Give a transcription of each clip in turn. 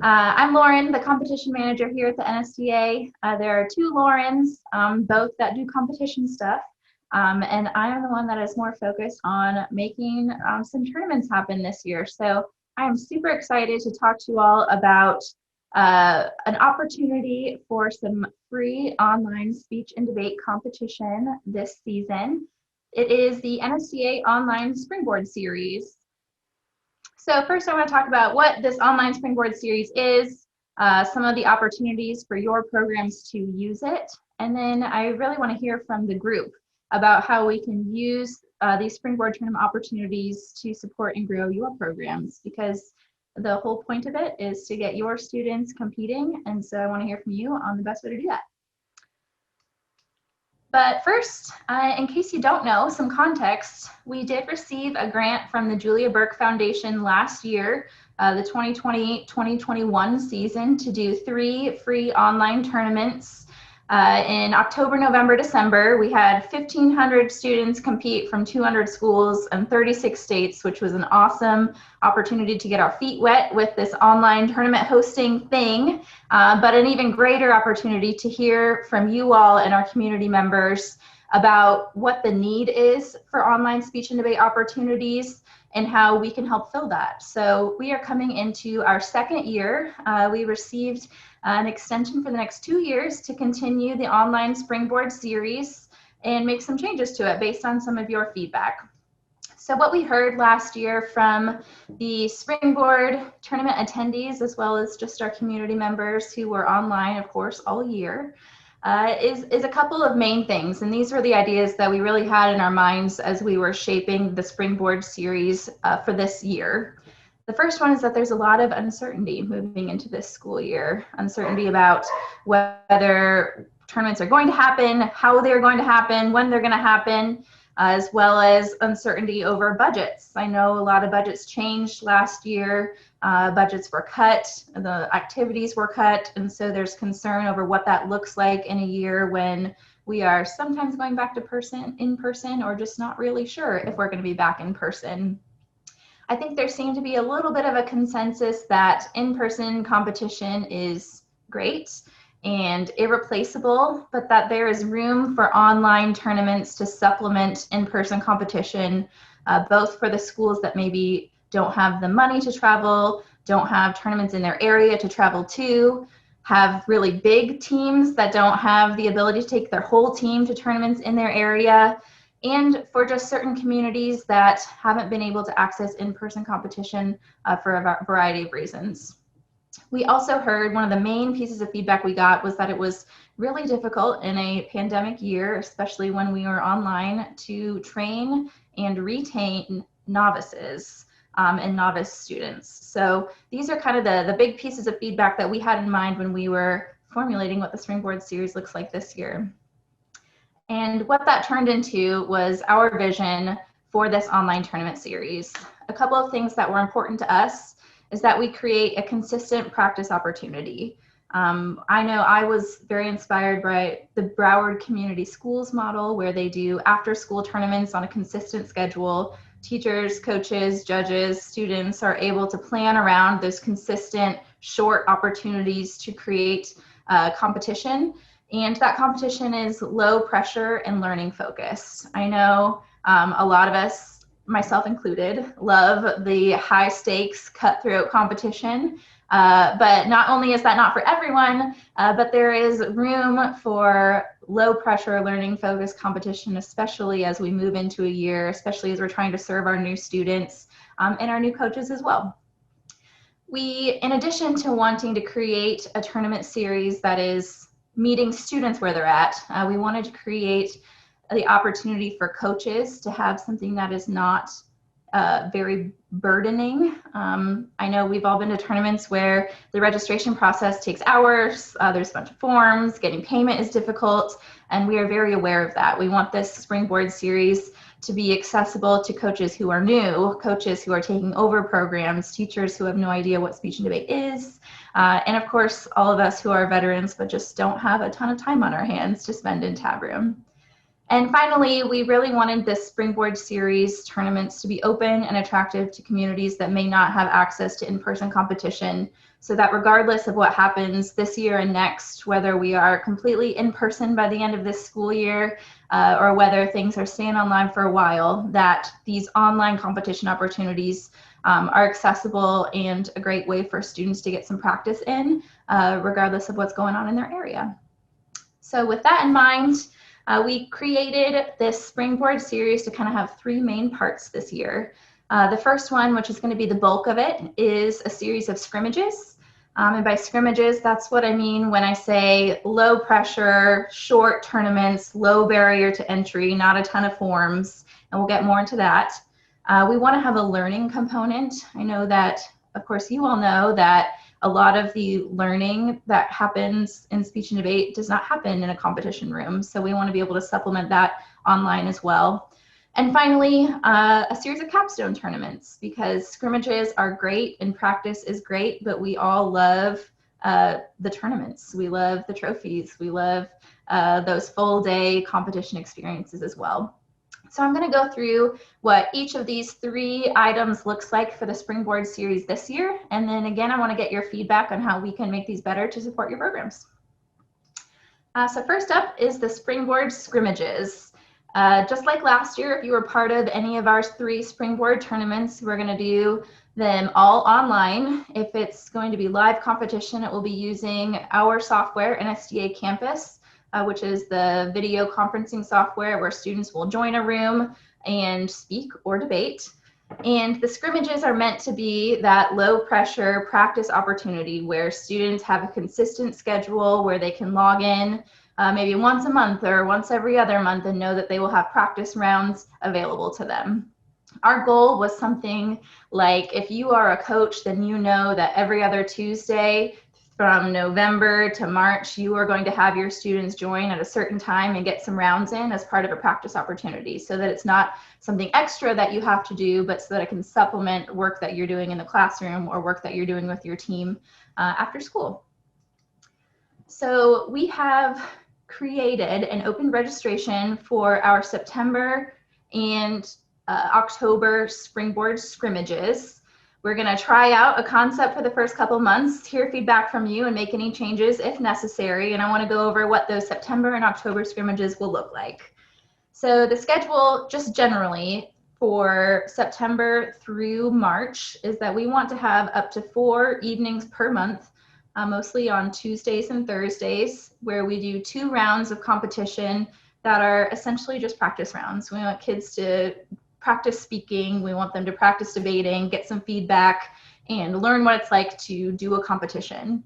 I'm Lauren, the competition manager here at the NSDA. There are two Laurens, both that do competition stuff, and I am the one that is more focused on making some tournaments happen this year. So I am super excited to talk to you all about an opportunity for some free online speech and debate competition this season. It is the NSDA Online Springboard Series. So first I want to talk about what this online Springboard Series is, some of the opportunities for your programs to use it, and then I really want to hear from the group about how we can use these Springboard tournament opportunities to support and grow your programs, because the whole point of it is to get your students competing, and so I want to hear from you on the best way to do that. But first, in case you don't know, some context, we did receive a grant from the Julia Burke Foundation last year, the 2020-2021 season, to do 3 free online tournaments. In October, November, December, we had 1,500 students compete from 200 schools and 36 states, which was an awesome opportunity to get our feet wet with this online tournament hosting thing, but an even greater opportunity to hear from you all and our community members about what the need is for online speech and debate opportunities and how we can help fill that. So we are coming into our second year. We received an extension for the next 2 years to continue the online Springboard series and make some changes to it based on some of your feedback. So what we heard last year from the Springboard tournament attendees, as well as just our community members who were online, of course, all year, is a couple of main things. And these were the ideas that we really had in our minds as we were shaping the Springboard series for this year. The first one is that there's a lot of uncertainty moving into this school year. Uncertainty about whether tournaments are going to happen, how they're going to happen, when they're going to happen, as well as uncertainty over budgets. I know a lot of budgets changed last year. Budgets were cut, the activities were cut, and so there's concern over what that looks like in a year when we are sometimes going back to in person, or just not really sure if we're going to be back in person. I think there seemed to be a little bit of a consensus that in-person competition is great and irreplaceable, but that there is room for online tournaments to supplement in-person competition, both for the schools that maybe don't have the money to travel, don't have tournaments in their area to travel to, have really big teams that don't have the ability to take their whole team to tournaments in their area, and for just certain communities that haven't been able to access in-person competition for a variety of reasons. We also heard one of the main pieces of feedback we got was that it was really difficult in a pandemic year, especially when we were online, to train and retain novices and novice students. So these are kind of the big pieces of feedback that we had in mind when we were formulating what the Springboard series looks like this year. And what that turned into was our vision for this online tournament series. A couple of things that were important to us is that we create a consistent practice opportunity. I know I was very inspired by the Broward Community Schools model, where they do after-school tournaments on a consistent schedule. Teachers, coaches, judges, students are able to plan around those consistent, short opportunities to create competition. And that competition is low pressure and learning focused. I know a lot of us, myself included, love the high stakes cutthroat competition. But not only is that not for everyone, but there is room for low pressure learning focused competition, especially as we move into a year, especially as we're trying to serve our new students and our new coaches as well. We, in addition to wanting to create a tournament series that is meeting students where they're at, we wanted to create the opportunity for coaches to have something that is not very burdening. I know we've all been to tournaments where the registration process takes hours, there's a bunch of forms, getting payment is difficult, and we are very aware of that. We want this Springboard series to be accessible to coaches who are new, coaches who are taking over programs, teachers who have no idea what speech and debate is, and of course, all of us who are veterans but just don't have a ton of time on our hands to spend in tab room. And finally, we really wanted this Springboard Series tournaments to be open and attractive to communities that may not have access to in-person competition, so that regardless of what happens this year and next, whether we are completely in person by the end of this school year or whether things are staying online for a while, that these online competition opportunities are accessible and a great way for students to get some practice in, regardless of what's going on in their area. So with that in mind, we created this Springboard series to kind of have three main parts this year. The first one, which is going to be the bulk of it, is a series of scrimmages. And by scrimmages, that's what I mean when I say low pressure, short tournaments, low barrier to entry, not a ton of forms, and we'll get more into that. We want to have a learning component. I know that, of course, you all know that a lot of the learning that happens in speech and debate does not happen in a competition room. So we want to be able to supplement that online as well. And finally, a series of capstone tournaments, because scrimmages are great and practice is great, but we all love the tournaments. We love the trophies. We love those full day competition experiences as well. So I'm going to go through what each of these three items looks like for the Springboard series this year. And then again, I want to get your feedback on how we can make these better to support your programs. So first up is the Springboard Scrimmages. Just like last year, if you were part of any of our three Springboard tournaments, we're going to do them all online. If it's going to be live competition, it will be using our software, NSDA Campus, which is the video conferencing software where students will join a room and speak or debate. And the scrimmages are meant to be that low pressure practice opportunity where students have a consistent schedule where they can log in maybe once a month or once every other month and know that they will have practice rounds available to them. Our goal was something like, if you are a coach, then you know that every other Tuesday from November to March, you are going to have your students join at a certain time and get some rounds in as part of a practice opportunity, so that it's not something extra that you have to do, but so that it can supplement work that you're doing in the classroom or work that you're doing with your team after school. So we have created an open registration for our September and October Springboard Scrimmages. We're going to try out a concept for the first couple months, hear feedback from you, and make any changes if necessary. And I want to go over what those September and October scrimmages will look like. So the schedule, just generally, for September through March is that we want to have up to 4 evenings per month, mostly on Tuesdays and Thursdays, where we do 2 rounds of competition that are essentially just practice rounds. We want kids to practice speaking, we want them to practice debating, get some feedback, and learn what it's like to do a competition.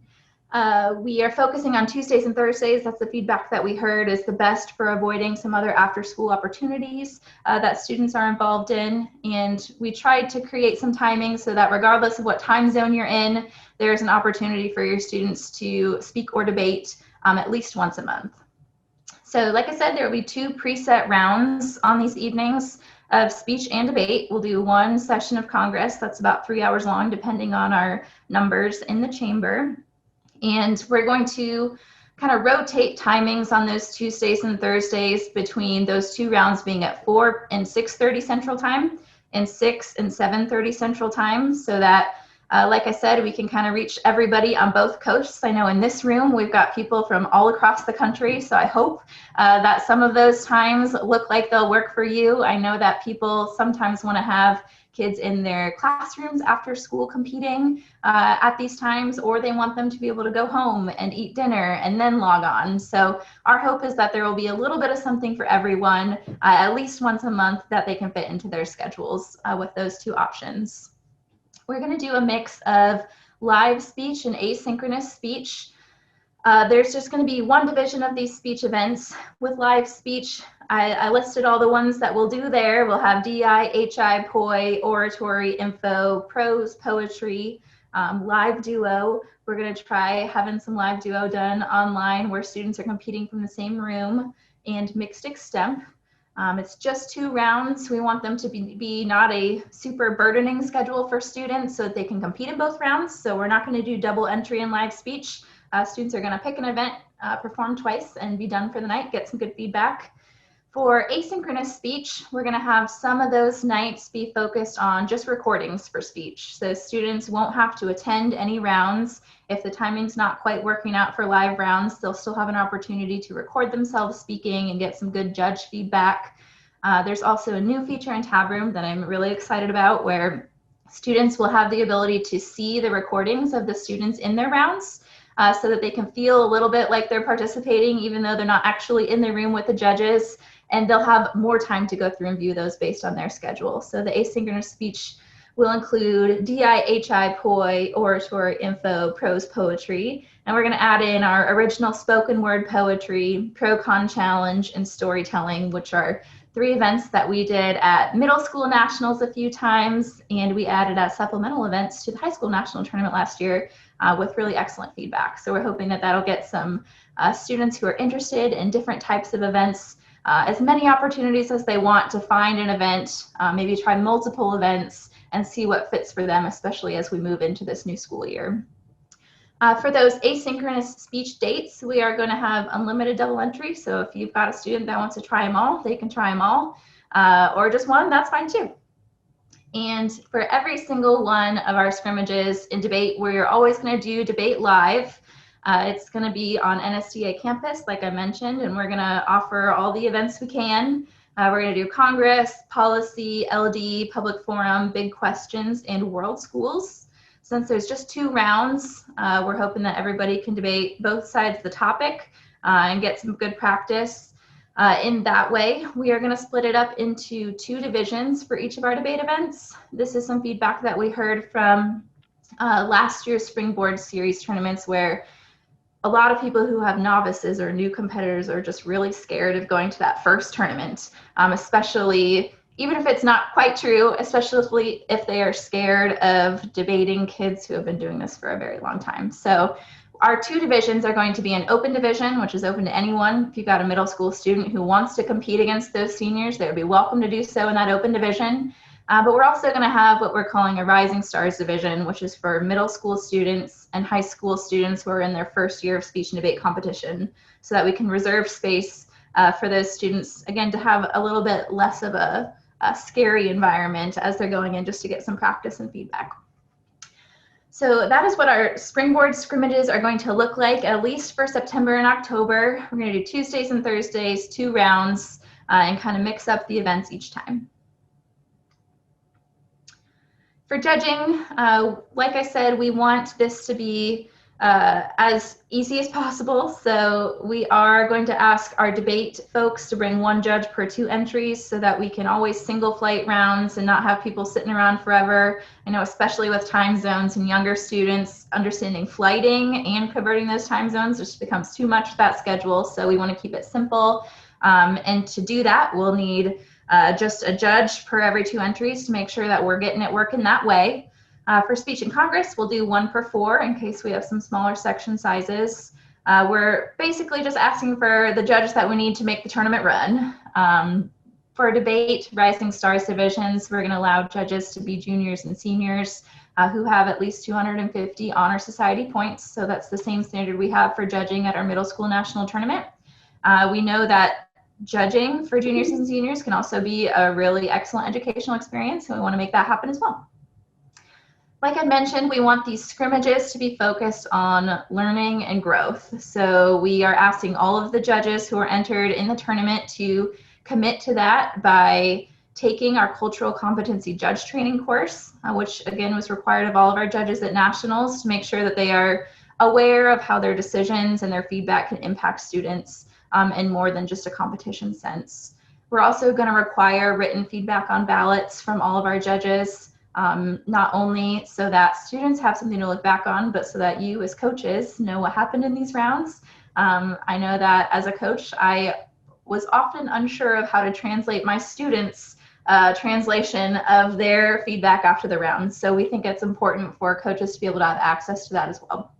We are focusing on Tuesdays and Thursdays. That's the feedback that we heard is the best for avoiding some other after-school opportunities that students are involved in. And we tried to create some timing so that regardless of what time zone you're in, there's an opportunity for your students to speak or debate at least once a month. So like I said, there will be 2 preset rounds on these evenings of speech and debate. We'll do 1 session of Congress that's about 3 hours long, depending on our numbers in the chamber. And we're going to kind of rotate timings on those Tuesdays and Thursdays between those 2 rounds being at 4 and 6:30 Central Time and 6 and 7:30 Central Time, so that like I said, we can kind of reach everybody on both coasts. I know in this room, we've got people from all across the country, so I hope that some of those times look like they'll work for you. I know that people sometimes want to have kids in their classrooms after school competing at these times, or they want them to be able to go home and eat dinner and then log on. So our hope is that there will be a little bit of something for everyone, at least once a month, that they can fit into their schedules with those 2 options. We're going to do a mix of live speech and asynchronous speech. There's just going to be 1 division of these speech events. With live speech, I listed all the ones that we'll do there. We'll have DI, HI, POI, oratory, info, prose, poetry, live duo. We're going to try having some live duo done online where students are competing from the same room, and mixed extemp. It's just 2 rounds. We want them to be not a super burdening schedule for students so that they can compete in both rounds. So we're not going to do double entry in live speech. Students are going to pick an event, perform twice, and be done for the night, get some good feedback. For asynchronous speech, we're going to have some of those nights be focused on just recordings for speech. So students won't have to attend any rounds. If the timing's not quite working out for live rounds, they'll still have an opportunity to record themselves speaking and get some good judge feedback. There's also a new feature in Tab Room that I'm really excited about, where students will have the ability to see the recordings of the students in their rounds, so that they can feel a little bit like they're participating, even though they're not actually in the room with the judges. And they'll have more time to go through and view those based on their schedule. So the asynchronous speech will include DI, HI, POI, oratory, info, prose, poetry. And we're going to add in our original spoken word poetry, pro-con challenge, and storytelling, which are 3 events that we did at middle school nationals a few times, and we added as supplemental events to the high school national tournament last year with really excellent feedback. So we're hoping that that'll get some students who are interested in different types of events as many opportunities as they want to find an event, maybe try multiple events and see what fits for them, especially as we move into this new school year. For those asynchronous speech dates, we are going to have unlimited double entry. So if you've got a student that wants to try them all, they can try them all, or just one, that's fine too. And for every single one of our scrimmages in debate, we're always going to do debate live. It's going to be on NSDA campus, like I mentioned, and we're going to offer all the events we can. We're going to do Congress, policy, LD, public forum, big questions, and world schools. Since there's just 2 rounds, we're hoping that everybody can debate both sides of the topic and get some good practice. In that way, we are going to split it up into 2 divisions for each of our debate events. This is some feedback that we heard from last year's Springboard Series tournaments, where a lot of people who have novices or new competitors are just really scared of going to that first tournament, especially, even if it's not quite true, especially if they are scared of debating kids who have been doing this for a very long time. So our 2 divisions are going to be an open division, which is open to anyone. If you've got a middle school student who wants to compete against those seniors, they would be welcome to do so in that open division. But we're also going to have what we're calling a Rising Stars division, which is for middle school students and high school students who are in their first year of speech and debate competition, so that we can reserve space for those students, again, to have a little bit less of a scary environment as they're going in, just to get some practice and feedback. So that is what our Springboard scrimmages are going to look like, at least for September and October. We're going to do Tuesdays and Thursdays, 2 rounds, and kind of mix up the events each time. For judging, like I said, we want this to be as easy as possible. So we are going to ask our debate folks to bring 1 judge per 2 entries, so that we can always single flight rounds and not have people sitting around forever. I know, especially with time zones and younger students, understanding flighting and converting those time zones just becomes too much for that schedule. So we want to keep it simple. And to do that, we'll need just a judge per every 2 entries to make sure that we're getting it working that way. For speech in Congress, we'll do 1 per 4 in case we have some smaller section sizes. We're basically just asking for the judges that we need to make the tournament run. For debate, Rising Stars divisions, we're going to allow judges to be juniors and seniors who have at least 250 Honor Society points. So that's the same standard we have for judging at our middle school national tournament. We know that judging for juniors and seniors can also be a really excellent educational experience, and we want to make that happen as well. Like I mentioned, we want these scrimmages to be focused on learning and growth. So we are asking all of the judges who are entered in the tournament to commit to that by taking our cultural competency judge training course, which again was required of all of our judges at nationals, to make sure that they are aware of how their decisions and their feedback can impact students in more than just a competition sense. We're also going to require written feedback on ballots from all of our judges, not only so that students have something to look back on, but so that you as coaches know what happened in these rounds. I know that as a coach, I was often unsure of how to translate my students' translation of their feedback after the round. So we think it's important for coaches to be able to have access to that as well.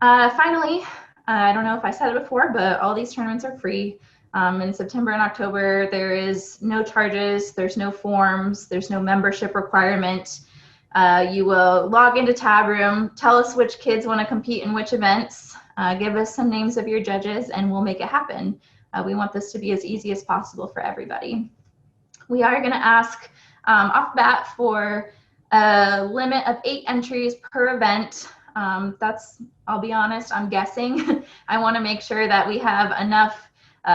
Finally, I don't know if I said it before, but all these tournaments are free. In September and October, there is no charges, there's no forms, there's no membership requirement. You will log into Tab Room, tell us which kids want to compete in which events, give us some names of your judges, and we'll make it happen. We want this to be as easy as possible for everybody. We are going to ask off the bat for a limit of 8 entries per event. That's, I'll be honest, I'm guessing. I want to make sure that we have enough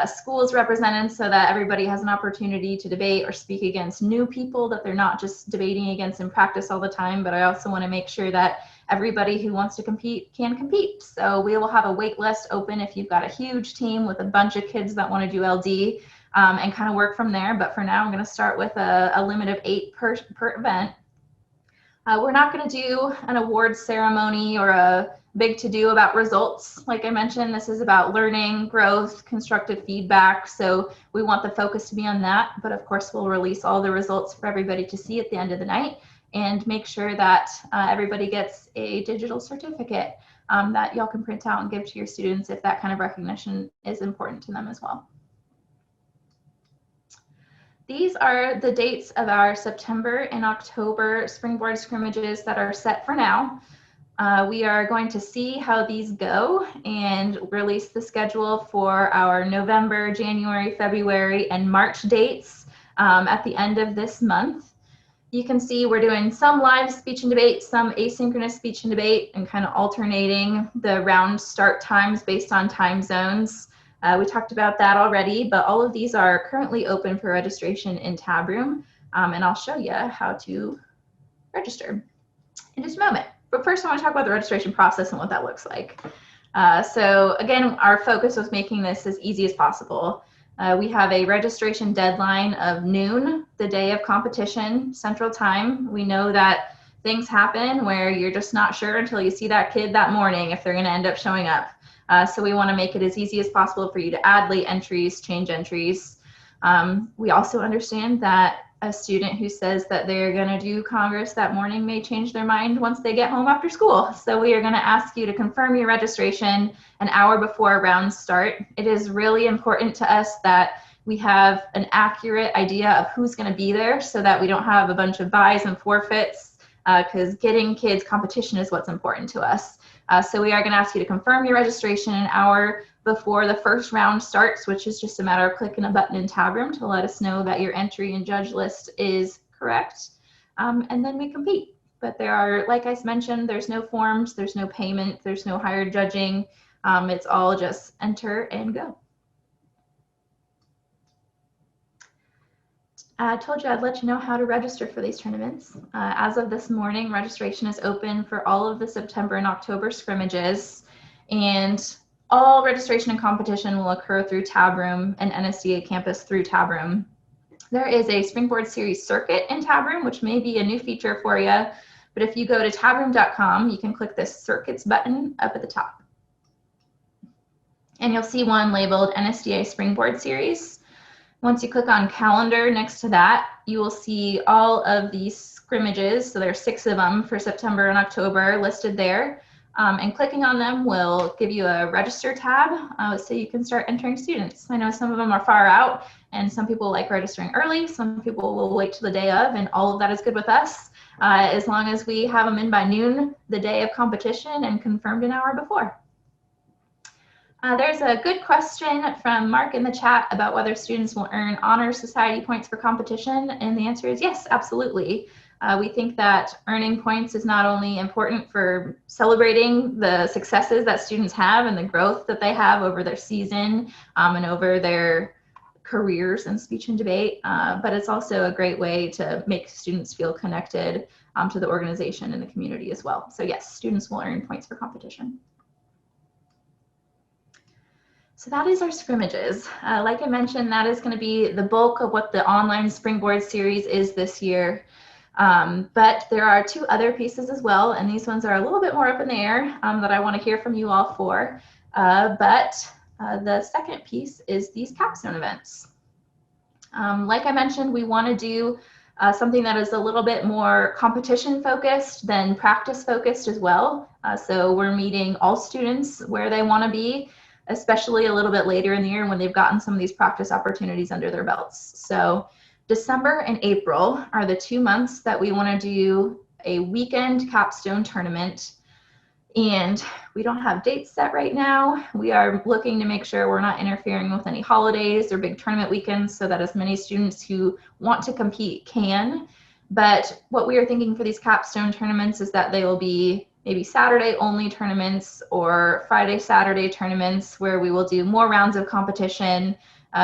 schools represented so that everybody has an opportunity to debate or speak against new people, that they're not just debating against in practice all the time, but I also want to make sure that everybody who wants to compete can compete. So we will have a wait list open if you've got a huge team with a bunch of kids that want to do LD, and kind of work from there. But for now, I'm going to start with a limit of 8 per event. We're not going to do an awards ceremony or a big to-do about results. Like I mentioned, this is about learning, growth, constructive feedback. So we want the focus to be on that. But of course, we'll release all the results for everybody to see at the end of the night and make sure that everybody gets a digital certificate that y'all can print out and give to your students if that kind of recognition is important to them as well. These are the dates of our September and October Springboard Scrimmages that are set for now. We are going to see how these go and release the schedule for our November, January, February, and March dates at the end of this month. You can see we're doing some live speech and debate, some asynchronous speech and debate, and kind of alternating the round start times based on time zones. We talked about that already, but all of these are currently open for registration in Tab Room, and I'll show you how to register in just a moment. But first I want to talk about the registration process and what that looks like. So again, our focus was making this as easy as possible. We have a registration deadline of noon, the day of competition, Central Time. We know that things happen where you're just not sure until you see that kid that morning if they're going to end up showing up. So we want to make it as easy as possible for you to add late entries, change entries. We also understand that a student who says that they're going to do Congress that morning may change their mind once they get home after school. So we are going to ask you to confirm your registration an hour before rounds start. It is really important to us that we have an accurate idea of who's going to be there so that we don't have a bunch of buys and forfeits, because getting kids competition is what's important to us. So we are going to ask you to confirm your registration an hour before the first round starts, which is just a matter of clicking a button in Tab Room to let us know that your entry and judge list is correct. And then we compete. But there are, like I mentioned, there's no forms, there's no payment, there's no hired judging. It's all just enter and go. I told you I'd let you know how to register for these tournaments. As of this morning, registration is open for all of the September and October scrimmages, and all registration and competition will occur through Tab Room and NSDA campus through Tab Room. There is a Springboard Series circuit in Tab Room, which may be a new feature for you, but if you go to tabroom.com, you can click this circuits button up at the top. And you'll see one labeled NSDA Springboard Series. Once you click on calendar next to that, you will see all of these scrimmages. So there are 6 of them for September and October listed there. And clicking on them will give you a register tab so you can start entering students. I know some of them are far out and some people like registering early. Some people will wait till the day of, and all of that is good with us as long as we have them in by noon the day of competition and confirmed an hour before. There's a good question from Mark in the chat about whether students will earn Honor Society points for competition, and the answer is yes, absolutely. We think that earning points is not only important for celebrating the successes that students have and the growth that they have over their season and over their careers in speech and debate, but it's also a great way to make students feel connected to the organization and the community as well. So yes, students will earn points for competition. So that is our scrimmages. Like I mentioned, that is going to be the bulk of what the online Springboard series is this year. But there are 2 other pieces as well, and these ones are a little bit more up in the air that I want to hear from you all for. The second piece is these capstone events. Like I mentioned, we want to do something that is a little bit more competition focused than practice focused as well. So we're meeting all students where they want to be, especially a little bit later in the year when they've gotten some of these practice opportunities under their belts. So December and April are the 2 months that we want to do a weekend capstone tournament. And we don't have dates set right now. We are looking to make sure we're not interfering with any holidays or big tournament weekends so that as many students who want to compete can. But what we are thinking for these capstone tournaments is that they will be maybe Saturday only tournaments or Friday, Saturday tournaments where we will do more rounds of competition.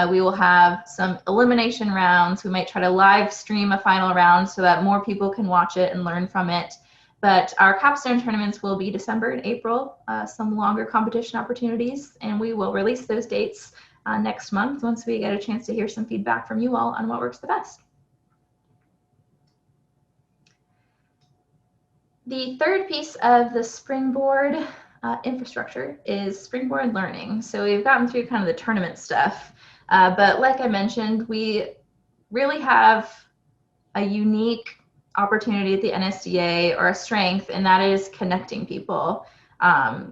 We will have some elimination rounds. We might try to live stream a final round so that more people can watch it and learn from it. But our capstone tournaments will be December and April, some longer competition opportunities, and we will release those dates next month once we get a chance to hear some feedback from you all on what works the best. The third piece of the Springboard infrastructure is Springboard Learning. So we've gotten through kind of the tournament stuff, but like I mentioned, we really have a unique opportunity at the NSDA or a strength, and that is connecting people.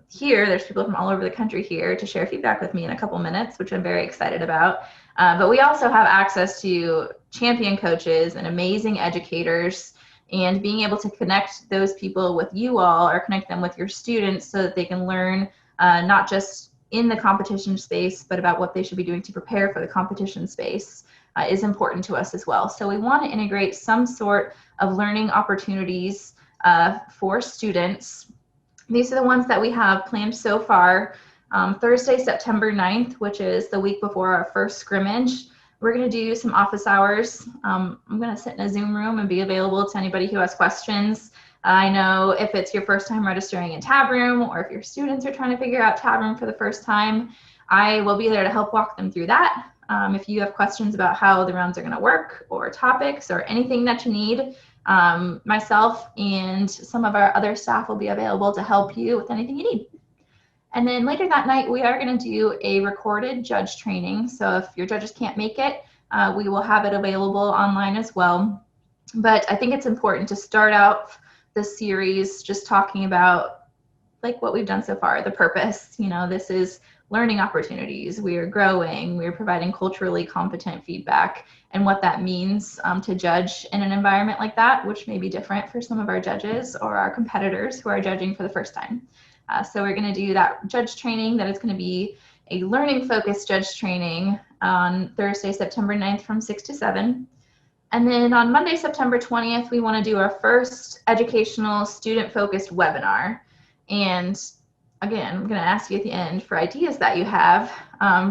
Here, there's people from all over the country here to share feedback with me in a couple minutes, which I'm very excited about. But we also have access to champion coaches and amazing educators, and being able to connect those people with you all or connect them with your students so that they can learn not just in the competition space, but about what they should be doing to prepare for the competition space is important to us as well. So we want to integrate some sort of learning opportunities for students. These are the ones that we have planned so far. Thursday, September 9th, which is the week before our first scrimmage, we're going to do some office hours. I'm going to sit in a Zoom room and be available to anybody who has questions. I know if it's your first time registering in Tab Room, or if your students are trying to figure out Tab Room for the first time, I will be there to help walk them through that. If you have questions about how the rounds are going to work, or topics, or anything that you need, myself and some of our other staff will be available to help you with anything you need. And then later that night, we are going to do a recorded judge training. So if your judges can't make it, we will have it available online as well. But I think it's important to start out the series just talking about like what we've done so far, the purpose. You know, this is learning opportunities. We are growing. We are providing culturally competent feedback, and what that means to judge in an environment like that, which may be different for some of our judges or our competitors who are judging for the first time. So we're going to do that judge training. That is going to be a learning-focused judge training on Thursday, September 9th from 6 to 7. And then on Monday, September 20th, we want to do our first educational student-focused webinar. And again, I'm going to ask you at the end for ideas that you have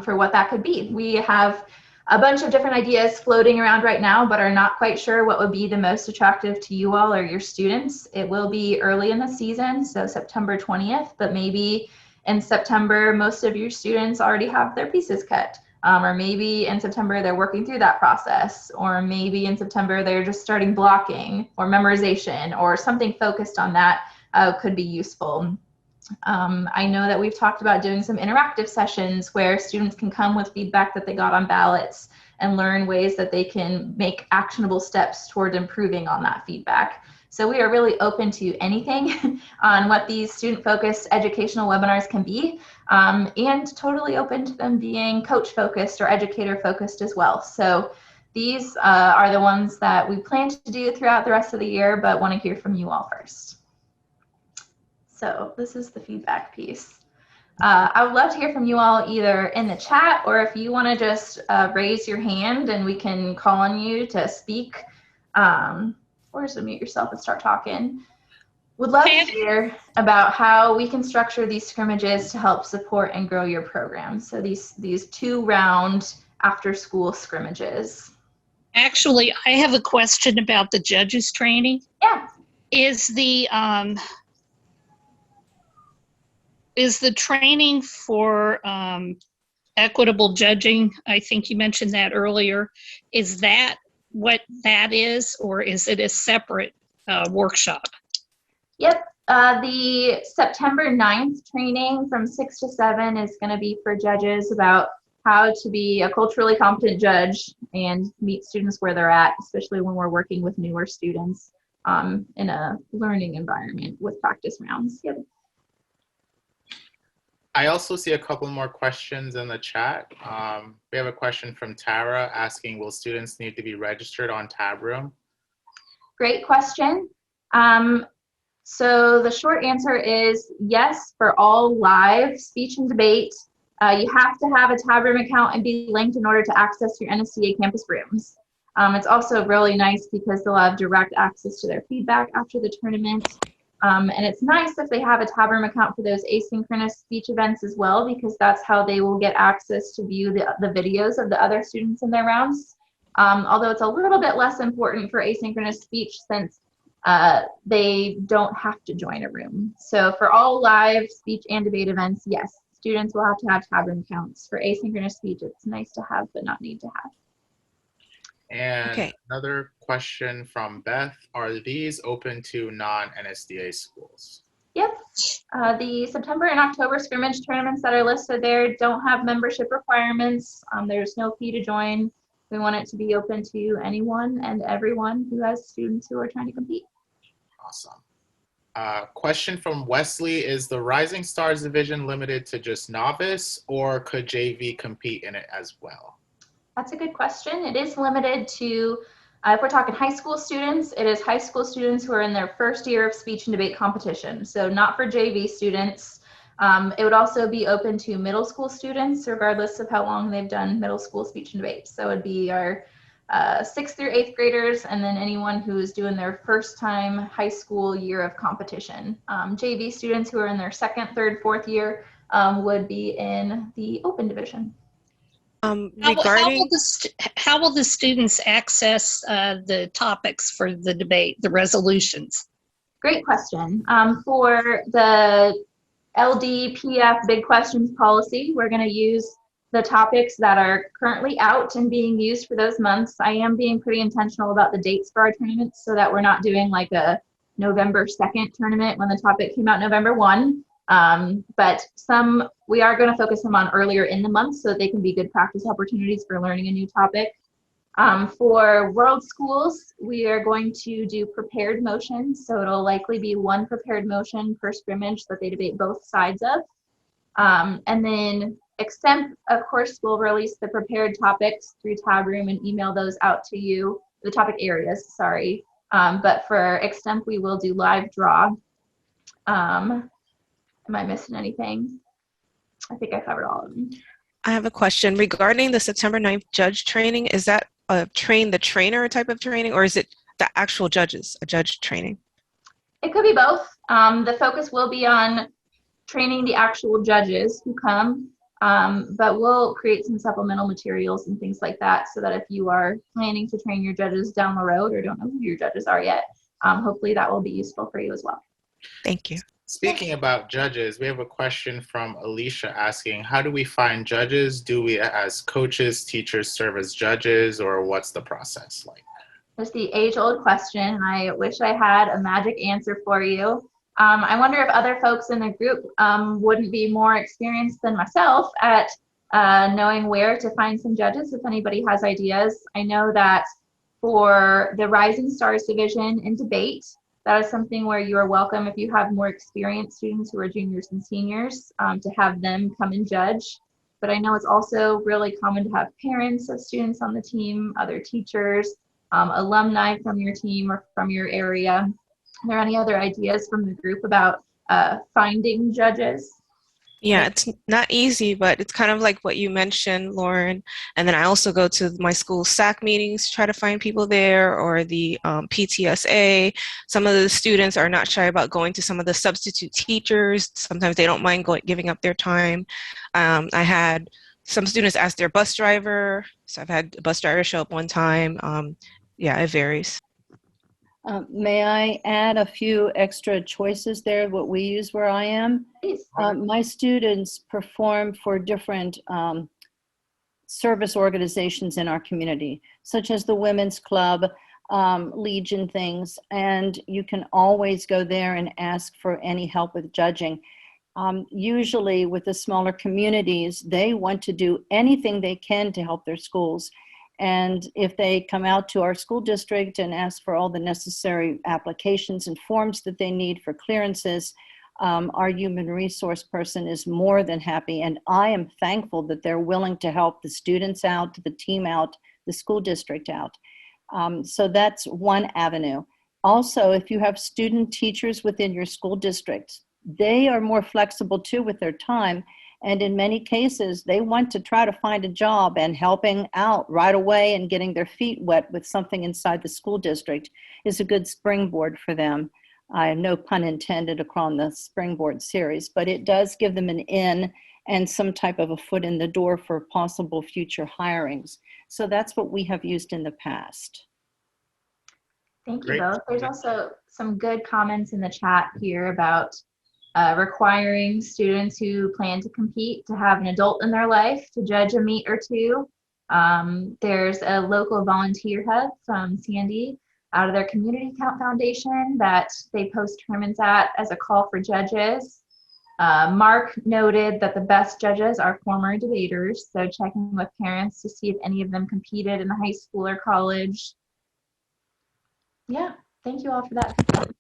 for what that could be. We have a bunch of different ideas floating around right now, but are not quite sure what would be the most attractive to you all or your students. It will be early in the season, so September 20th, but maybe in September, most of your students already have their pieces cut. Or maybe in September, they're working through that process. Or maybe in September, they're just starting blocking or memorization, or something focused on that could be useful. I know that we've talked about doing some interactive sessions where students can come with feedback that they got on ballots and learn ways that they can make actionable steps toward improving on that feedback. So we are really open to anything on what these student-focused educational webinars can be, and totally open to them being coach-focused or educator-focused as well. So these are the ones that we plan to do throughout the rest of the year, but want to hear from you all first. So this is the feedback piece. I would love to hear from you all either in the chat, or if you want to just raise your hand and we can call on you to speak, or just unmute yourself and start talking. Would love to hear about how we can structure these scrimmages to help support and grow your program. So these 2-round after-school scrimmages. Actually, I have a question about the judges training. Yeah. Is the training for equitable judging, I think you mentioned that earlier, is that what that is, or is it a separate workshop? Yep. The September 9th training from 6 to 7 is going to be for judges about how to be a culturally competent judge and meet students where they're at, especially when we're working with newer students in a learning environment with practice rounds. Yep. I also see a couple more questions in the chat. We have a question from Tara asking, will students need to be registered on Tab Room? Great question. So the short answer is yes for all live speech and debate. You have to have a tab room account and be linked in order to access your NSDA campus rooms. It's also really nice because they'll have direct access to their feedback after the tournament. And it's nice if they have a tab room account for those asynchronous speech events as well, because that's how they will get access to view the videos of the other students in their rounds. Although it's a little bit less important for asynchronous speech since they don't have to join a room. So for all live speech and debate events, yes, students will have to have tab room accounts. For asynchronous speech, it's nice to have but not need to have. And another question from Beth, are these open to non-NSDA schools? Yep. The September and October scrimmage tournaments that are listed there don't have membership requirements. There's no fee to join. We want it to be open to anyone and everyone who has students who are trying to compete. Awesome. Question from Wesley, is the Rising Stars division limited to just novice, or could JV compete in it as well? That's a good question. It is limited to, if we're talking high school students, it is high school students who are in their first year of speech and debate competition. So not for JV students. It would also be open to middle school students, regardless of how long they've done middle school speech and debate. So it would be our 6th through 8th graders, and then anyone who is doing their first time high school year of competition. JV students who are in their 2nd, 3rd, 4th year would be in the open division. How will the students access the topics for the debate, the resolutions? Great question. For the LDPF Big Questions policy, we're going to use the topics that are currently out and being used for those months. I am being pretty intentional about the dates for our tournaments so that we're not doing like a November 2nd tournament when the topic came out November 1. But some we are going to focus them on earlier in the month so that they can be good practice opportunities for learning a new topic. For world schools, we are going to do prepared motions. So it'll likely be one prepared motion per scrimmage that they debate both sides of. And then Extemp, of course, will release the prepared topics through tab room and email those out to you, the topic areas, sorry. But for Extemp, we will do live draw. Am I missing anything? I think I covered all of them. I have a question regarding the September 9th judge training. Is that a train the trainer type of training, or is it the actual judges, a judge training? It could be both. The focus will be on training the actual judges who come, but we'll create some supplemental materials and things like that so that if you are planning to train your judges down the road or don't know who your judges are yet, hopefully that will be useful for you as well. Thank you. Speaking about judges, we have a question from Alicia asking, how do we find judges? Do we as coaches, teachers serve as judges, or what's the process like? It's the age-old question, and I wish I had a magic answer for you. I wonder if other folks in the group wouldn't be more experienced than myself at knowing where to find some judges if anybody has ideas. I know that for the Rising Stars division in debate, that is something where you are welcome if you have more experienced students who are juniors and seniors to have them come and judge. But I know it's also really common to have parents of students on the team, other teachers, alumni from your team or from your area. Are there any other ideas from the group about finding judges? Yeah, it's not easy, but it's kind of like what you mentioned, Lauren. And then I also go to my school SAC meetings, try to find people there, or the PTSA. Some of the students are not shy about going to some of the substitute teachers. Sometimes they don't mind giving up their time. I had some students ask their bus driver. So I've had a bus driver show up one time. Yeah, it varies. May I add a few extra choices there, what we use where I am? My students perform for different service organizations in our community, such as the Women's Club, Legion things, and you can always go there and ask for any help with judging. Usually with the smaller communities, they want to do anything they can to help their schools. And if they come out to our school district and ask for all the necessary applications and forms that they need for clearances, our human resource person is more than happy. And I am thankful that they're willing to help the students out, the team out, the school district out. So that's one avenue. Also, if you have student teachers within your school district, they are more flexible too with their time. And in many cases, they want to try to find a job, and helping out right away and getting their feet wet with something inside the school district is a good springboard for them. I have no pun intended across the Springboard Series, but it does give them an in and some type of a foot in the door for possible future hirings. So that's what we have used in the past. Thank you Great. both. There's also some good comments in the chat here about requiring students who plan to compete to have an adult in their life to judge a meet or two. There's a local volunteer hub from Sandy out of their community foundation that they post tournaments at as a call for judges. Mark noted that the best judges are former debaters, so checking with parents to see if any of them competed in high school or college. Yeah, thank you all for that.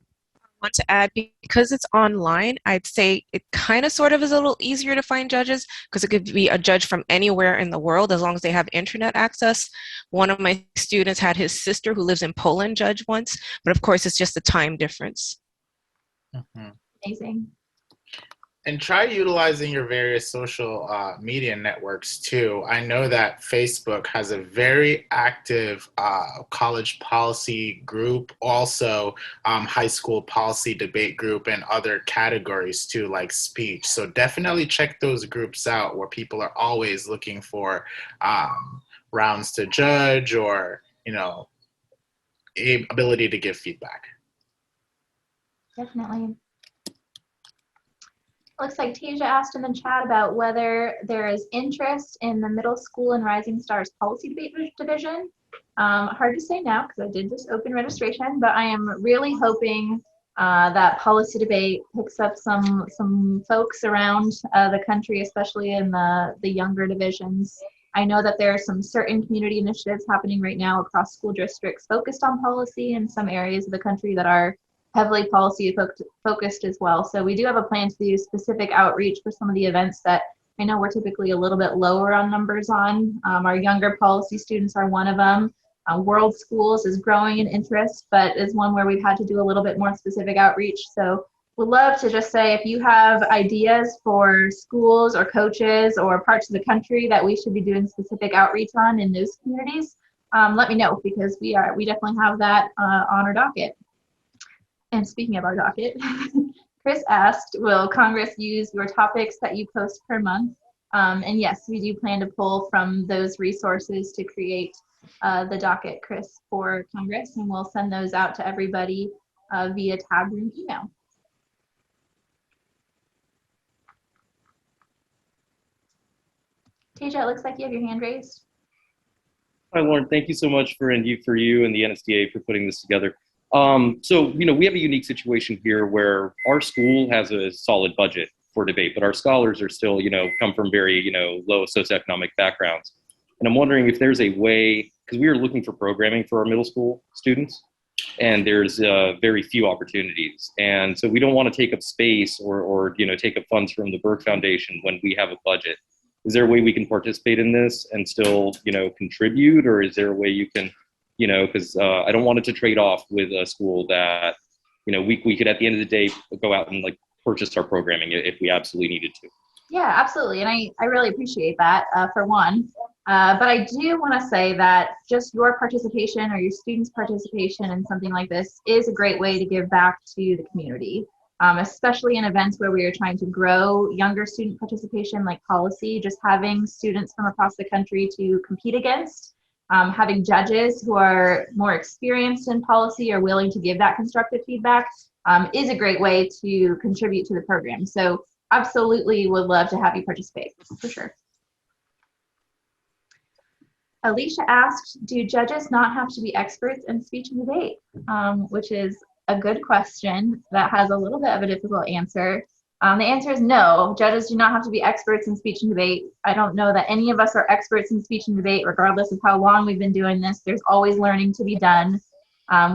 Want to add, because it's online, I'd say it kind of sort of is a little easier to find judges, because it could be a judge from anywhere in the world as long as they have internet access. One of my students had his sister who lives in Poland judge once, but of course it's just a time difference. Mm-hmm. Amazing. And try utilizing your various social media networks too. I know that Facebook has a very active college policy group, also high school policy debate group, and other categories too, like speech. So definitely check those groups out where people are always looking for rounds to judge, or, you know, ability to give feedback. Definitely. Looks like Tasia asked in the chat about whether there is interest in the middle school and Rising Stars policy debate division. Hard to say now because I did just open registration, but I am really hoping that policy debate picks up some folks around the country, especially in the younger divisions. I know that there are some certain community initiatives happening right now across school districts focused on policy in some areas of the country that are heavily policy focused as well. So we do have a plan to do specific outreach for some of the events that I know we're typically a little bit lower on numbers on. Our younger policy students are one of them. World Schools is growing in interest, but is one where we've had to do a little bit more specific outreach. So we'd love to just say, if you have ideas for schools or coaches or parts of the country that we should be doing specific outreach on in those communities, let me know, because we definitely have that on our docket. And speaking of our docket, Chris asked, will Congress use your topics that you post per month? And yes, we do plan to pull from those resources to create the docket, Chris, for Congress, and we'll send those out to everybody via tab room email. Tasia, it looks like you have your hand raised. Hi, Lauren. Thank you so much for you and the NSDA for putting this together. So, you know, we have a unique situation here where our school has a solid budget for debate, but our scholars are still, you know, come from very, you know, low socioeconomic backgrounds. And I'm wondering if there's a way, because we are looking for programming for our middle school students, and there's very few opportunities. And so we don't want to take up space or you know, take up funds from the Burke Foundation when we have a budget. Is there a way we can participate in this and still, you know, contribute, or is there a way you can, you know, because I don't want it to trade off with a school that, you know, we could at the end of the day go out and like purchase our programming if we absolutely needed to. Yeah, absolutely. And I really appreciate that for one. But I do want to say that just your participation or your students' participation in something like this is a great way to give back to the community, especially in events where we are trying to grow younger student participation like policy, just having students from across the country to compete against. Having judges who are more experienced in policy or willing to give that constructive feedback is a great way to contribute to the program. So absolutely would love to have you participate, for sure. Alicia asked, do judges not have to be experts in speech and debate? Which is a good question that has a little bit of a difficult answer. The answer is no. Judges do not have to be experts in speech and debate. I don't know that any of us are experts in speech and debate, regardless of how long we've been doing this. There's always learning to be done.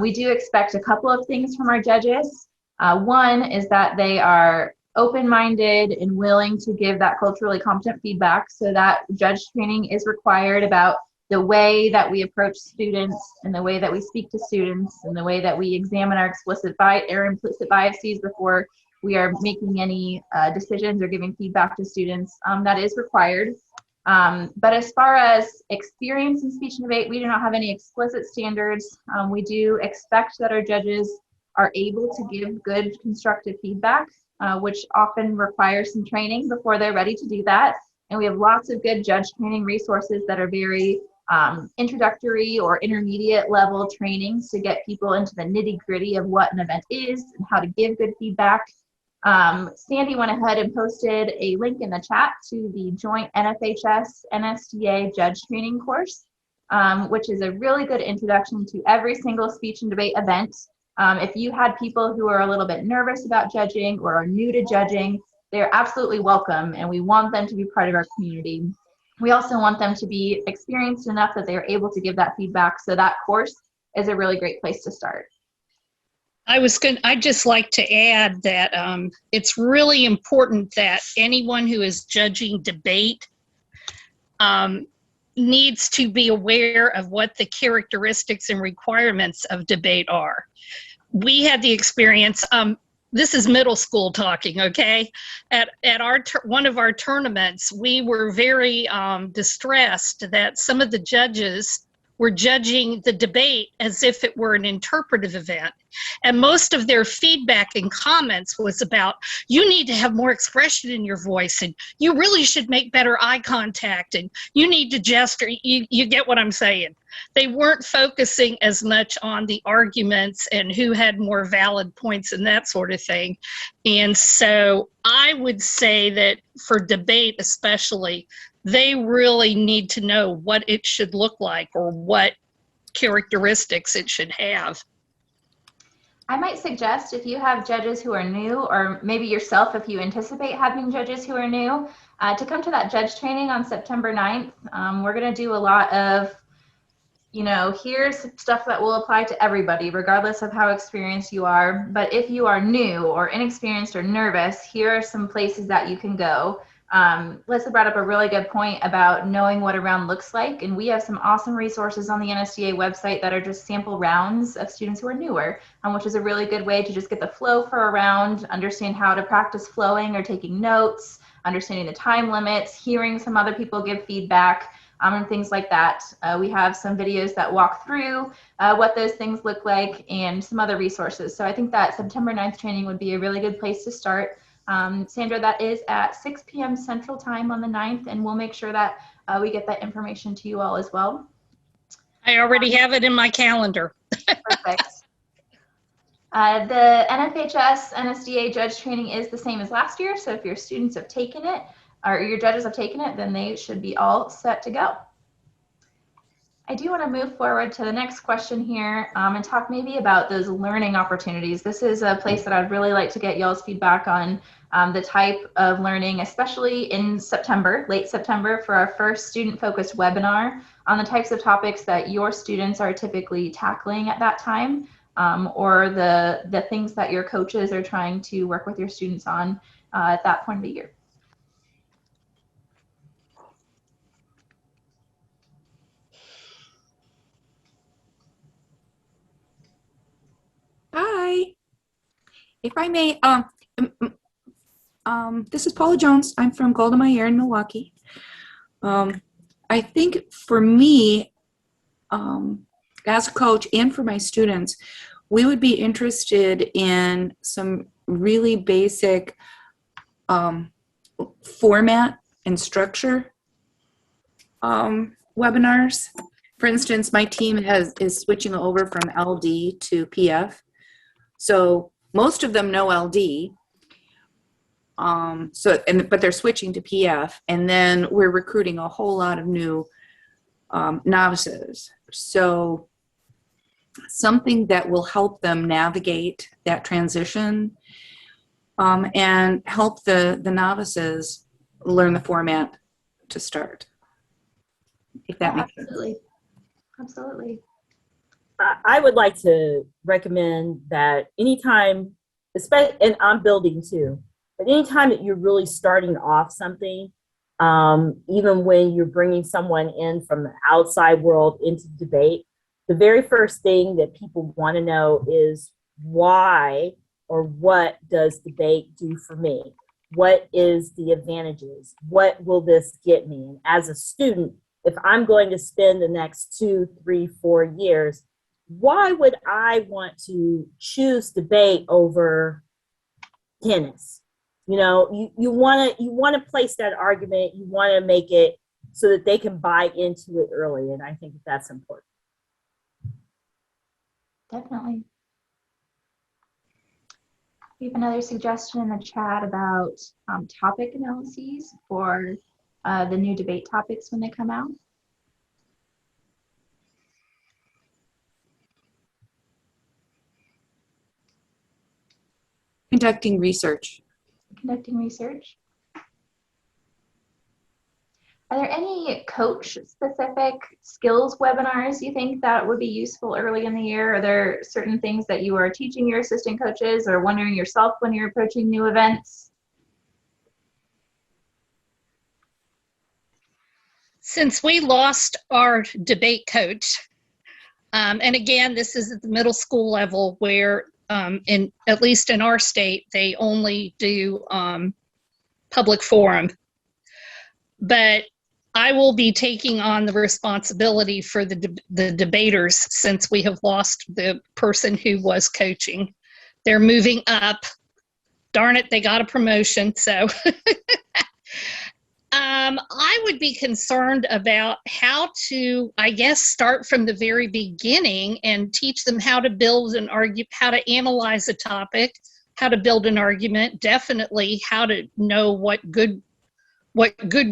We do expect a couple of things from our judges. One is that they are open-minded and willing to give that culturally competent feedback. So that judge training is required about the way that we approach students and the way that we speak to students and the way that we examine our explicit or implicit biases before we are making any decisions or giving feedback to students, that is required. But as far as experience in speech and debate, we do not have any explicit standards. We do expect that our judges are able to give good constructive feedback, which often requires some training before they're ready to do that. And we have lots of good judge training resources that are very introductory or intermediate level trainings to get people into the nitty gritty of what an event is and how to give good feedback. Sandy went ahead and posted a link in the chat to the joint NFHS NSDA judge training course, which is a really good introduction to every single speech and debate event. If you had people who are a little bit nervous about judging or are new to judging, they're absolutely welcome, and we want them to be part of our community. We also want them to be experienced enough that they're able to give that feedback, so that course is a really great place to start. I'd just like to add that it's really important that anyone who is judging debate needs to be aware of what the characteristics and requirements of debate are. We had the experience, this is middle school talking, okay? At one of our tournaments, we were very distressed that some of the judges were judging the debate as if it were an interpretive event. And most of their feedback and comments was about, you need to have more expression in your voice, and you really should make better eye contact, and you need to gesture. You get what I'm saying. They weren't focusing as much on the arguments and who had more valid points and that sort of thing. And so I would say that for debate especially, they really need to know what it should look like or what characteristics it should have. I might suggest, if you have judges who are new, or maybe yourself if you anticipate having judges who are new, to come to that judge training on September 9th. We're going to do a lot of, here's stuff that will apply to everybody, regardless of how experienced you are. But if you are new or inexperienced or nervous, here are some places that you can go. Lisa brought up a really good point about knowing what a round looks like, and we have some awesome resources on the NSDA website that are just sample rounds of students who are newer, which is a really good way to just get the flow for a round, understand how to practice flowing or taking notes, understanding the time limits, hearing some other people give feedback, and things like that. We have some videos that walk through what those things look like and some other resources. So I think that September 9th training would be a really good place to start. Sandra, that is at 6 p.m. Central Time on the 9th, and we'll make sure that we get that information to you all as well. I already have it in my calendar. Perfect. The NFHS NSDA judge training is the same as last year, so if your students have taken it, or your judges have taken it, then they should be all set to go. I do want to move forward to the next question here and talk maybe about those learning opportunities. This is a place that I'd really like to get y'all's feedback on the type of learning, especially in September, late September, for our first student-focused webinar on the types of topics that your students are typically tackling at that time, or the things that your coaches are trying to work with your students on at that point of the year. Hi, if I may, this is Paula Jones. I'm from Golda Meir in Milwaukee. I think for me, as a coach and for my students, we would be interested in some really basic format and structure webinars. For instance, my team is switching over from LD to PF. So most of them know LD, but they're switching to PF, and then we're recruiting a whole lot of new novices. So something that will help them navigate that transition and help the novices learn the format to start. If that makes sense. Absolutely. I would like to recommend that anytime, especially, and I'm building too, but anytime that you're really starting off something, Even when you're bringing someone in from the outside world into debate, the very first thing that people want to know is why or what does debate do for me? What is the advantages? What will this get me? And as a student, if I'm going to spend the next 2, 3, 4 years, why would I want to choose debate over tennis? You know, you want to place that argument. You want to make it so that they can buy into it early, and I think that's important. Definitely. We have another suggestion in the chat about topic analyses for the new debate topics when they come out. Conducting research. Conducting research. Are there any coach-specific skills webinars you think that would be useful early in the year? Are there certain things that you are teaching your assistant coaches or wondering yourself when you're approaching new events? Since we lost our debate coach, and again, this is at the middle school level where, at least in our state, they only do public forum. But I will be taking on the responsibility for the debaters since we have lost the person who was coaching. They're moving up. Darn it, they got a promotion. So I would be concerned about how to, I guess, start from the very beginning and teach them how to build an argument, how to analyze a topic, how to build an argument, definitely how to know what good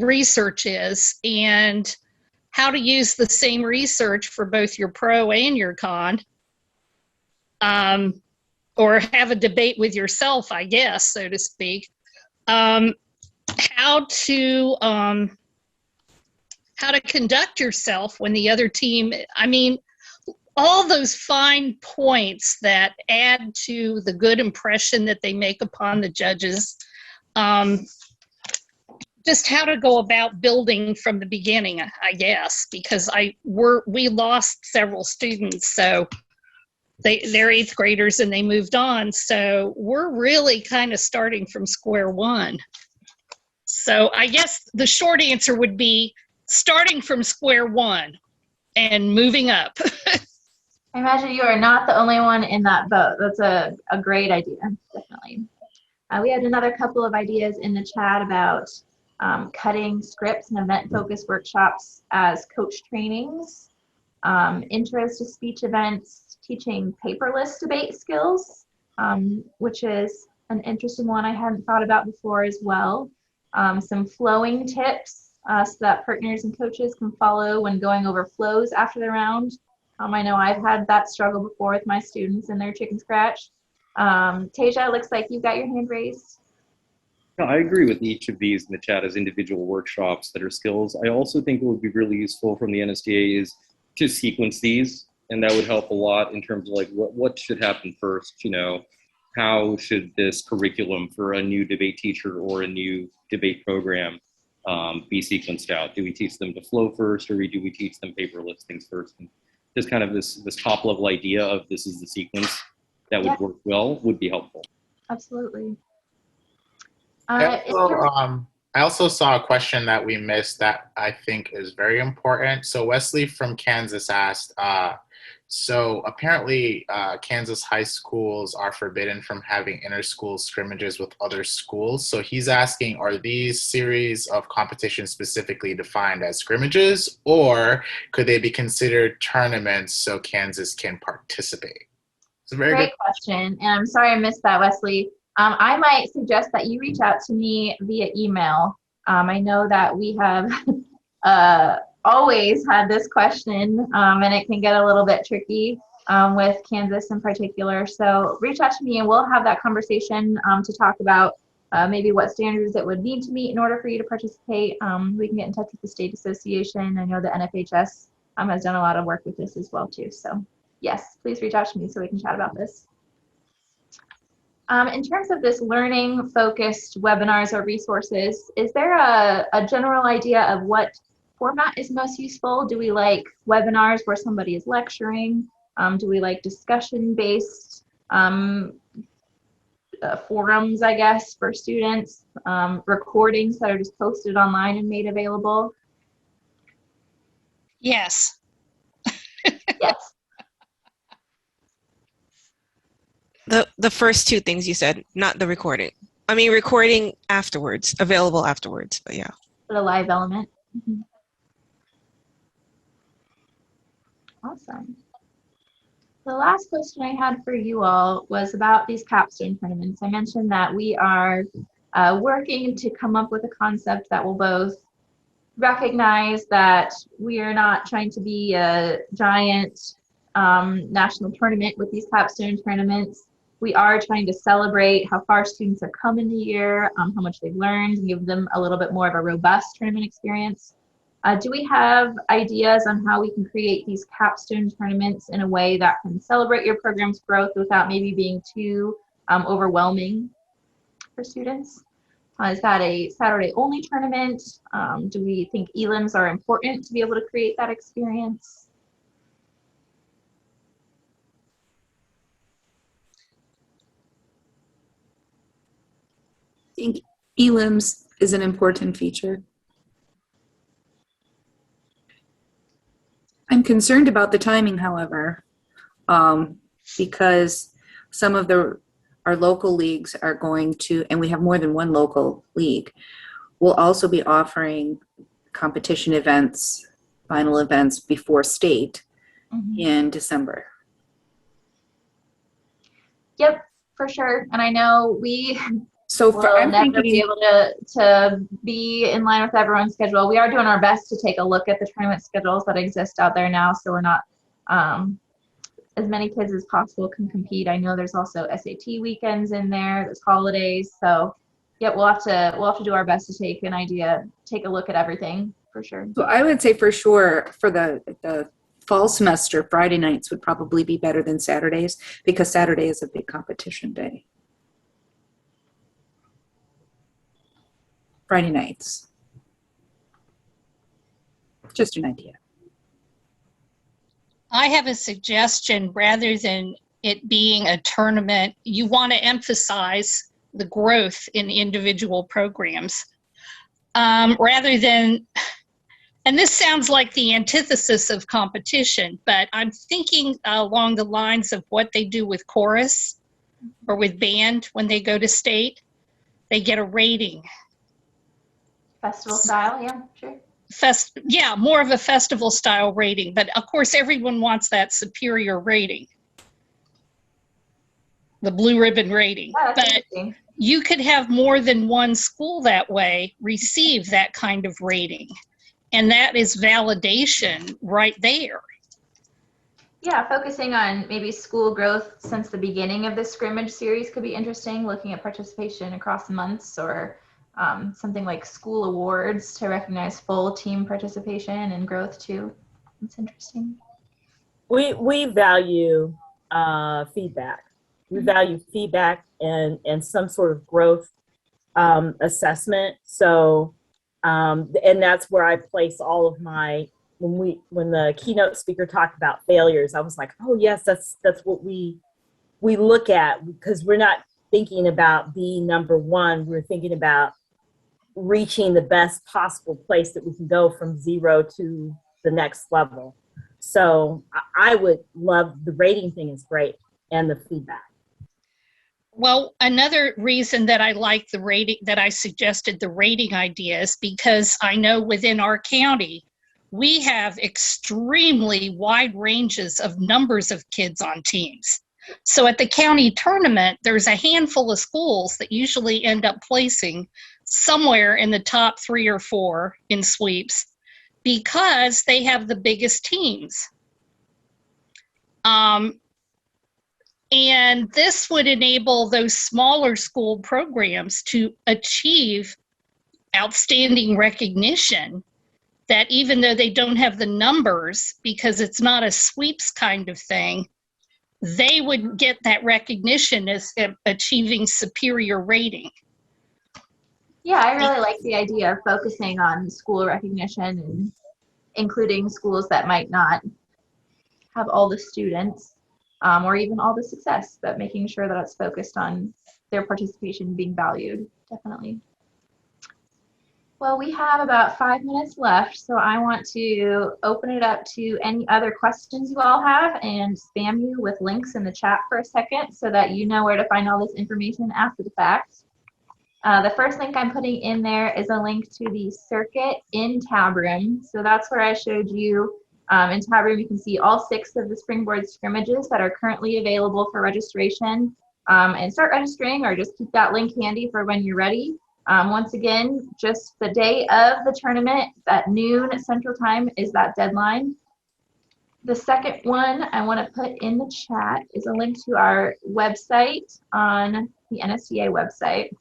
research is and how to use the same research for both your pro and your con, or have a debate with yourself, I guess, so to speak. How to conduct yourself when the other team, I mean, all those fine points that add to the good impression that they make upon the judges. Just how to go about building from the beginning, I guess, because we lost several students, so they're 8th graders and they moved on. So we're really kind of starting from square one. So I guess the short answer would be starting from square one and moving up. I imagine you are not the only one in that boat. That's a great idea, definitely. We had another couple of ideas in the chat about cutting scripts and event-focused workshops as coach trainings, intros to speech events, teaching paperless debate skills, which is an interesting one I hadn't thought about before as well. Some flowing tips so that partners and coaches can follow when going over flows after the round. I know I've had that struggle before with my students and their chicken scratch. Tasia, looks like you've got your hand raised. No, I agree with each of these in the chat as individual workshops that are skills. I also think what would be really useful from the NSDA is to sequence these, and that would help a lot in terms of like what should happen first, you know, how should this curriculum for a new debate teacher or a new debate program be sequenced out? Do we teach them to flow first, or do we teach them paperless things first? And just kind of this top level idea of this is the sequence that would work well would be helpful. Absolutely. I also saw a question that we missed that I think is very important. So Wesley from Kansas asked, so apparently Kansas high schools are forbidden from having inter-school scrimmages with other schools. So he's asking, are these series of competitions specifically defined as scrimmages, or could they be considered tournaments so Kansas can participate? It's a very great question, and I'm sorry I missed that, Wesley. I might suggest that you reach out to me via email. I know that we have always had this question, and it can get a little bit tricky with Kansas in particular. So reach out to me and we'll have that conversation to talk about maybe what standards it would need to meet in order for you to participate. We can get in touch with the state association. I know the NFHS has done a lot of work with this as well too. So yes, please reach out to me so we can chat about this. In terms of this learning focused webinars or resources, is there a general idea of what format is most useful? Do we like webinars where somebody is lecturing? Do we like discussion based forums, I guess, for students, recordings that are just posted online and made available? Yes. Yes. The first two things you said, not the recording. I mean, recording afterwards, available afterwards, but yeah. The live element. Mm-hmm. Awesome. The last question I had for you all was about these capstone tournaments. I mentioned that we are working to come up with a concept that will both recognize that we are not trying to be a giant national tournament with these capstone tournaments. We are trying to celebrate how far students have come in the year, how much they've learned, and give them a little bit more of a robust tournament experience. Do we have ideas on how we can create these capstone tournaments in a way that can celebrate your program's growth without maybe being too overwhelming for students? Is that a Saturday-only tournament? Do we think elims are important to be able to create that experience? I think elims is an important feature. I'm concerned about the timing, however, because some of our local leagues are going to, and we have more than one local league, will also be offering competition events, final events before state in December. Yep, for sure. And I know we So will never be able to be in line with everyone's schedule. We are doing our best to take a look at the tournament schedules that exist out there now, so we're not as many kids as possible can compete. I know there's also SAT weekends in there, there's holidays, so yeah, we'll have to do our best to take a look at everything for sure. So I would say for sure for the fall semester, Friday nights would probably be better than Saturdays, because Saturday is a big competition day. Friday nights. Just an idea. I have a suggestion. Rather than it being a tournament, you want to emphasize the growth in individual programs. Rather than, and this sounds like the antithesis of competition, but I'm thinking along the lines of what they do with chorus or with band when they go to state. They get a rating. Festival style, yeah, sure. Yeah, more of a festival style rating, but of course everyone wants that superior rating, the blue ribbon rating. Yeah, but you could have more than one school that way receive that kind of rating, and that is validation right there. Yeah, focusing on maybe school growth since the beginning of the scrimmage series could be interesting, looking at participation across months, or something like school awards to recognize full team participation and growth too. That's interesting. We value feedback. We value feedback and some sort of growth assessment. So, and that's where I place all of my, when the keynote speaker talked about failures, I was like, oh yes, that's what we look at, because we're not thinking about being number one. We're thinking about reaching the best possible place that we can go from 0 to the next level. So I would love, the rating thing is great, and the feedback. Well, another reason that I like the rating, that I suggested the rating idea, is because I know within our county, we have extremely wide ranges of numbers of kids on teams. So at the county tournament, there's a handful of schools that usually end up placing somewhere in the top 3 or 4 in sweeps because they have the biggest teams. And this would enable those smaller school programs to achieve outstanding recognition, that even though they don't have the numbers, because it's not a sweeps kind of thing, they would get that recognition as achieving superior rating. Yeah, I really like the idea of focusing on school recognition and including schools that might not have all the students or even all the success, but making sure that it's focused on their participation being valued, definitely. Well, we have about 5 minutes left, so I want to open it up to any other questions you all have and spam you with links in the chat for a second so that you know where to find all this information after the fact. The first link I'm putting in there is a link to the circuit in Tab Room. So that's where I showed you in Tab Room, you can see all 6 of the Springboard Scrimmages that are currently available for registration. And start registering, or just keep that link handy for when you're ready. Once again, just the day of the tournament at noon Central Time is that deadline. The second one I want to put in the chat is a link to our website on the NSDA website.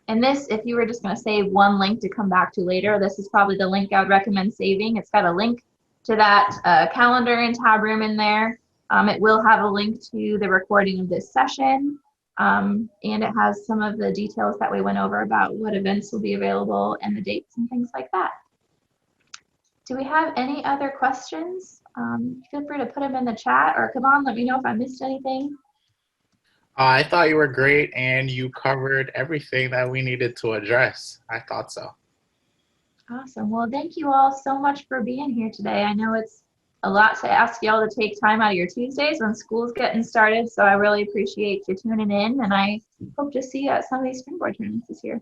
And this, if you were just going to save one link to come back to later, this is probably the link I would recommend saving. It's got a link to that calendar and Tab Room in there. It will have a link to the recording of this session. And it has some of the details that we went over about what events will be available and the dates and things like that. Do we have any other questions? Feel free to put them in the chat, or come on, let me know if I missed anything. I thought you were great, and you covered everything that we needed to address. I thought so. Awesome. Well, thank you all so much for being here today. I know it's a lot to ask y'all to take time out of your Tuesdays when school's getting started, so I really appreciate you tuning in, and I hope to see you at some of these Springboard tournaments this year.